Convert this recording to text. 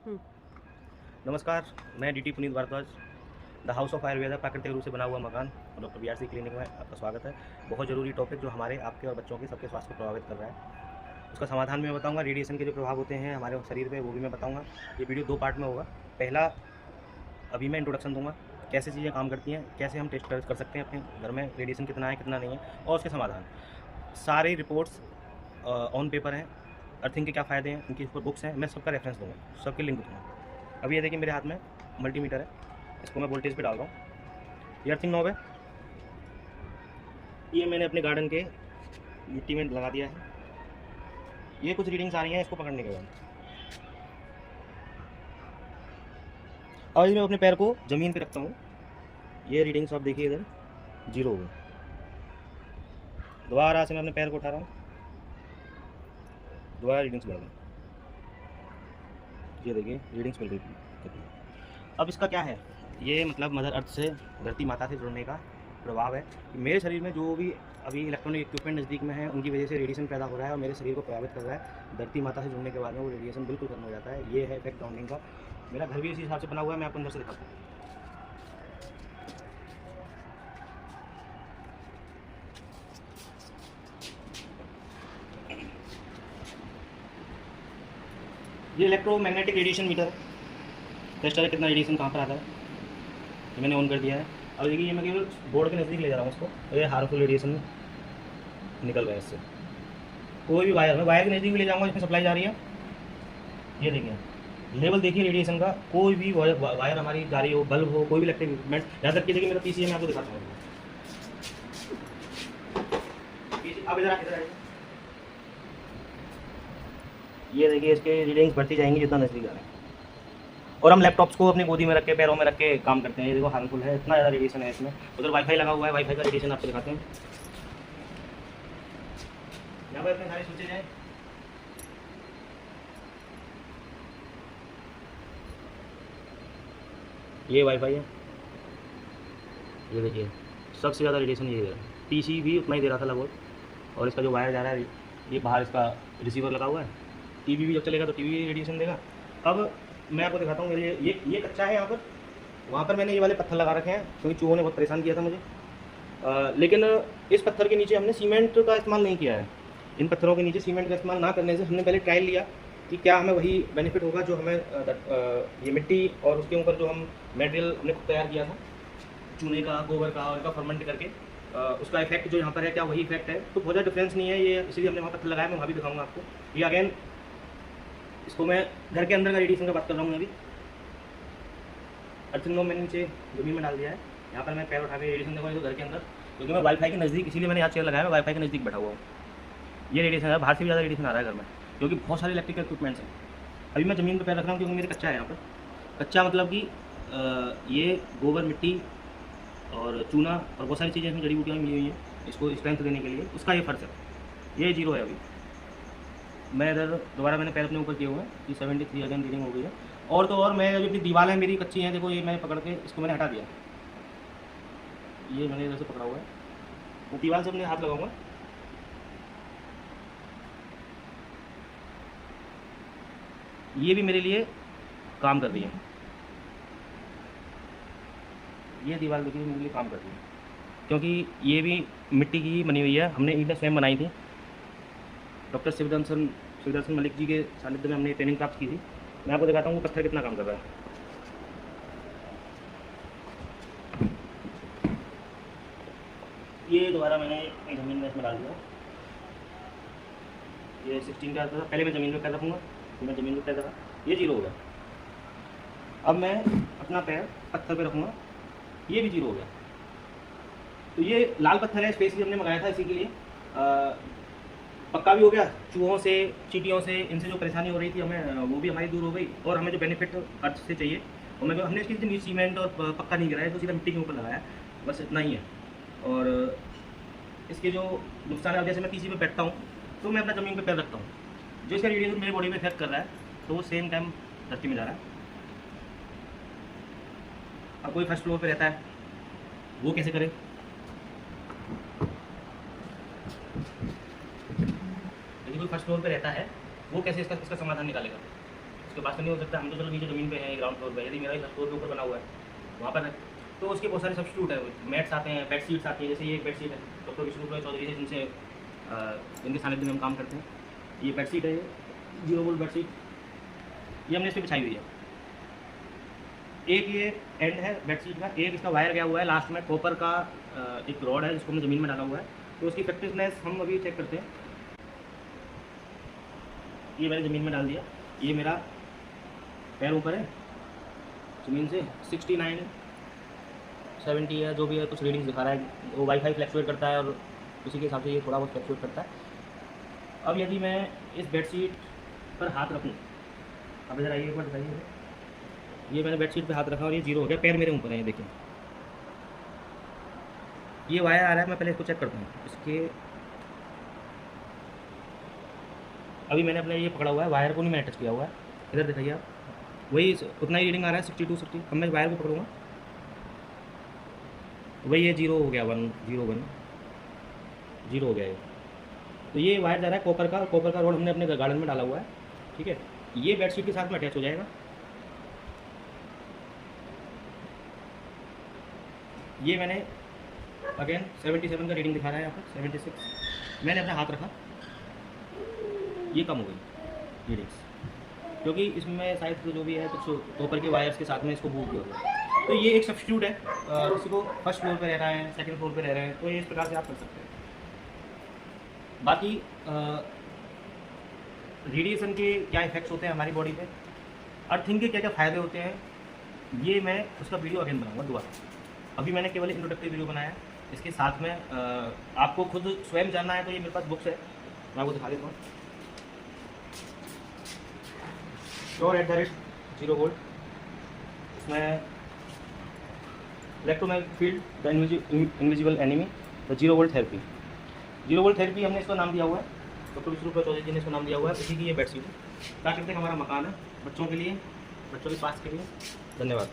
हुँ। नमस्कार, मैं DT Puneet Bhardwaj. The house of Ayurveda प्राकृतिक रूप से बना हुआ मकान और डॉक्टर बीआरसी क्लिनिक में आपका स्वागत है। बहुत ज़रूरी टॉपिक जो हमारे, आपके और बच्चों के सबके स्वास्थ्य को प्रभावित कर रहा है। उसका समाधान भी मैं बताऊँगा, रेडिएशन के जो प्रभाव होते हैं हमारे शरीर पे वो भी मैं बताऊँगा। ये वीडियो 2 पार्ट में होगा। पहला, अभी मैं इंट्रोडक्शन दूँगा, कैसे चीज़ें काम करती हैं, कैसे हम टेस्ट कर सकते हैं अपने घर में रेडिएशन कितना है, कितना नहीं है और उसके समाधान। सारी रिपोर्ट्स ऑन पेपर हैं, अर्थिंग के क्या फ़ायदे हैं, उनकी ऊपर बुक्स हैं, मैं सबका रेफरेंस दूँगा, सबके लिंक दूँगा। अभी ये देखिए मेरे हाथ में मल्टीमीटर है, इसको मैं वोल्टेज पे डाल रहा हूँ। ये अर्थिंग नॉब है, ये मैंने अपने गार्डन के मिट्टी में लगा दिया है। ये कुछ रीडिंग्स आ रही हैं इसको पकड़ने के बाद। अब मैं अपने पैर को ज़मीन पे रखता हूँ, ये रीडिंग्स आप देखिए इधर 0 हो गए। दोबारा से मैं अपने पैर को उठा रहा हूँ, दोबारा रीडिंग्स बढ़ गई। ये देखिए रीडिंग्स मिल गई। अब इसका क्या है, ये मतलब मदर अर्थ से, धरती माता से जुड़ने का प्रभाव है कि मेरे शरीर में जो भी अभी इलेक्ट्रॉनिक इक्विपमेंट नज़दीक में है उनकी वजह से रेडिएशन पैदा हो रहा है और मेरे शरीर को प्रभावित कर रहा है। धरती माता से जुड़ने के बाद में वो रेडिएशन बिल्कुल खत्म हो जाता है। ये है इफेक्ट ग्राउंडिंग का। मेरा घर भी इसी हिसाब से बना हुआ है, मैं आपको अंदर से दिखाता हूँ। ये इलेक्ट्रोमैग्नेटिक रेडिएशन मीटर है, टेस्ट है कितना रेडिएशन कहाँ पर आता है। ये मैंने ऑन कर दिया है। अब देखिए ये मैं केवल बोर्ड के नज़दीक ले जा रहा हूँ उसको, ये हार्मफुल रेडिएशन निकल रहा है इससे। कोई भी वायर, मैं वायर के नज़दीक भी ले जाऊँगा जिसमें सप्लाई जा रही है। ये देखिए लेवल देखिए रेडिएशन का, कोई भी वायर हमारी जा रही हो, बल्ब हो, कोई भी इलेक्ट्रिक इक्विपमेंट। यहाँ तक कि देखिए मेरा पीसी है, मैं आपको दिखाता हूँ। अब इधर इधर आइए, ये देखिए इसके रीडिंग्स बढ़ती जाएंगी जितना नजदीक आ रहे हैं। और हम लैपटॉप्स को अपनी गोदी में रख के, पैरों में रख के काम करते हैं। ये देखो हार्मफुल है, इतना ज़्यादा रेडिएशन है इसमें। उधर वाईफाई लगा हुआ है, वाईफाई का रेडिएशन आपको दिखाते हैं। यहाँ पर अपने सारे स्विचेज हैं। ये वाईफाई है, ये देखिए सबसे ज़्यादा रेडिएशन ये है। पीसी भी उतना ही दे रहा था लगभग, और इसका जो वायर जा रहा है ये बाहर इसका रिसीवर लगा हुआ है। टीवी भी जब चलेगा तो टीवी भी रेडिएशन देगा। अब मैं आपको दिखाता हूँ, मेरे ये कच्चा है। यहाँ पर, वहाँ पर मैंने ये वाले पत्थर लगा रखे हैं क्योंकि चूहों ने बहुत परेशान किया था मुझे। लेकिन इस पत्थर के नीचे हमने सीमेंट का इस्तेमाल नहीं किया है। इन पत्थरों के नीचे सीमेंट का इस्तेमाल ना करने से हमने पहले ट्रायल लिया कि क्या हमें वही बेनिफिट होगा जो हमें ये मिट्टी और उसके ऊपर जो हम मटेरियल हमने खुद तैयार किया था, चूने का, गोबर का, और इनका फर्मेंट करके उसका इफेक्ट जो यहाँ पर है क्या वही इफेक्ट है। तो बहुत ज़्यादा डिफरेंस नहीं है ये, इसलिए हमने वहाँ पत्थर लगाया। मैं वहाँ भी दिखाऊंगा आपको। ये अगेन, इसको मैं घर के अंदर का रेडिएशन का बात कर रहा हूँ अभी। अर्थिंग नॉब मैंने नीचे जमीन में डाल दिया है। यहाँ पर मैं पैर उठा के रेडिएशन देखूँगा तो घर के अंदर, क्योंकि मैं वाईफाई के नज़दीक, इसीलिए मैंने यहाँ चेयर लगाया, मैं वाईफाई के नज़दीक बैठा हुआ हूँ। ये रेडिएशन है, बाहर से भी ज़्यादा रेडिएशन आ रहा है घर में, क्योंकि बहुत सारे इलेक्ट्रिकल इक्विपमेंट्स हैं। अभी मैं ज़मीन पर पैर रख रहा हूँ क्योंकि मेरे कच्चा है यहाँ पर। कच्चा मतलब कि ये गोबर, मिट्टी और चूना और बहुत सारी चीज़ें इसमें जड़ी बूटियाँ मिली हुई हैं इसको स्ट्रेंथ देने के लिए, उसका ये फ़र्क है। ये 0 है अभी। मैं इधर दोबारा मैंने पैर अपने ऊपर किए हुए हैं, ये 73 अगेन रीडिंग हो गई है। और तो और, मैं जो अपनी दीवारें मेरी कच्ची हैं, देखो ये मैंने पकड़ के इसको मैंने हटा दिया। ये मैंने इधर से पकड़ा हुआ है, मैं दीवार से अपने हाथ लगाऊंगा। ये भी मेरे लिए काम कर रही है। ये दीवार देखिए मेरे लिए काम कर रही है, क्योंकि ये भी मिट्टी की ही बनी हुई है। हमने ईंटें स्वयं बनाई थी। डॉक्टर शिवदर्शन मलिक जी के सानिध्य में हमने ट्रेनिंग प्राप्त की थी। मैं आपको दिखाता हूँ वो पत्थर कितना काम कर रहा है। ये दोबारा मैंने ज़मीन में इसमें डाल दिया। ये 16 का था, पहले मैं ज़मीन में पैर रखूँगा, फिर मैं ज़मीन में पैर रखा, ये 0 हो गया। अब मैं अपना पैर पत्थर पे रखूँगा, ये भी 0 हो गया। तो ये लाल पत्थर है, स्पेशली हमने मंगाया था इसी के लिए। पक्का भी हो गया, चूहों से, चींटियों से, इनसे जो परेशानी हो रही थी हमें, वो भी हमारी दूर हो गई। और हमें जो बेनिफिट अर्थ से चाहिए, और हमने इसके नीचे सीमेंट और पक्का नहीं कराया, तो सीधा मिट्टी के ऊपर लगाया, बस इतना ही है। और इसके जो नुकसान है, जैसे मैं पीसी पे बैठता हूँ तो मैं अपना ज़मीन पे पैर रखता हूँ, जो इसका रेडिएशन मेरी बॉडी में इफेक्ट कर रहा है, तो वो सेम टाइम धरती में जा रहा है। अब कोई फर्स्ट फ्लोर पे रहता है, वो कैसे करे? यदि कोई फर्स्ट फ्लोर पे रहता है, वो कैसे इसका समाधान निकालेगा? उसके पास तो नहीं हो सकता, हम तो चलो नीचे ज़मीन पे हैं, ग्राउंड फ्लोर पे, यदि मेरा इस फ्लोर के ऊपर बना हुआ है वहाँ पर है, तो उसके बहुत सारे सब्स्टिट्यूट है, मैट्स आते हैं, बेड शीट्स आती है, जैसे ये एक बेड शीट है डॉक्टर विष्णु चौधरी है जिनसे इनके सानिध्य में हम काम करते हैं। ये बेड शीट है, ये 0 वोल्ट बेड शीट, ये हमने इस पर बिछाई हुई है। एक ये एंड है बेड शीट का, एक इसका वायर गया हुआ है लास्ट में, कॉपर का एक रॉड है जिसको हमने ज़मीन में डाला हुआ है, तो उसकी इफेक्टिवनेस हम अभी चेक करते हैं। ये मैंने ज़मीन में डाल दिया, ये मेरा पैर ऊपर है ज़मीन से, 69 70 है जो भी है, कुछ रीडिंग्स दिखा रहा है, वो वाईफाई फ्लैक्चुएट करता है और उसी के हिसाब से ये थोड़ा बहुत फ्लैक्चुएट करता है। अब यदि मैं इस बेडशीट पर हाथ रखूँ, अब इधर आइए एक बार दिखाइए, ये मैंने बेडशीट पे हाथ रखा और ये 0 हो गया, पैर मेरे ऊपर है, ये देखिए ये वायर आ रहा है, मैं पहले इसको चेक करता हूँ इसके। अभी मैंने अपने ये पकड़ा हुआ है, वायर को नहीं मैंने टच किया हुआ है, इधर दिखाइए आप, वही उतना ही रीडिंग आ रहा है 62 60। अब मैं वायर को पकड़ूँगा, वही ये 0 हो गया, 1 0 1 0 हो गया ये। तो ये वायर जा रहा है कॉपर का, कॉपर का रोड हमने अपने गार्डन में डाला हुआ है, ठीक है। ये बेडशीट के साथ में अटैच हो जाएगा। ये मैंने अगेन 77 का रीडिंग दिखा रहा है यहाँ पर, 76। मैंने अपना हाथ रखा, ये कम हो गई रीडिंग्स, क्योंकि इसमें शायद जो भी है कुछ कॉपर के वायर्स के साथ में इसको मूव किया हुआ है। तो ये एक सब्स्टिट्यूट है, किसी को फर्स्ट फ्लोर पे रह रहा है, सेकंड फ्लोर पे रह रहे हैं, तो ये इस प्रकार से आप कर सकते हैं। बाकी रेडिएशन के क्या इफेक्ट्स होते हैं हमारी बॉडी पे, अर्थिंग के क्या क्या फ़ायदे होते हैं, ये मैं उसका वीडियो अगेन बनाऊंगा दोबारा। अभी मैंने केवल इंट्रोडक्टरी वीडियो बनाया है, इसके साथ में आपको खुद स्वयं जानना है तो ये मेरे पास बुक्स है, मैं आपको दिखा देता हूँ। Sure@0 वोल्ट, इसमें electromagnetic field the invisible enemy, the 0 volt therapy. 0 volt therapy हमने इसका नाम दिया हुआ है, डॉक्टर विष्णु चौधरी जी ने इसको नाम दिया हुआ है, इसी की ये बेडशीट है। प्राकृतिक हमारा मकान है, बच्चों के लिए, बच्चों के स्वास्थ्य के लिए। धन्यवाद।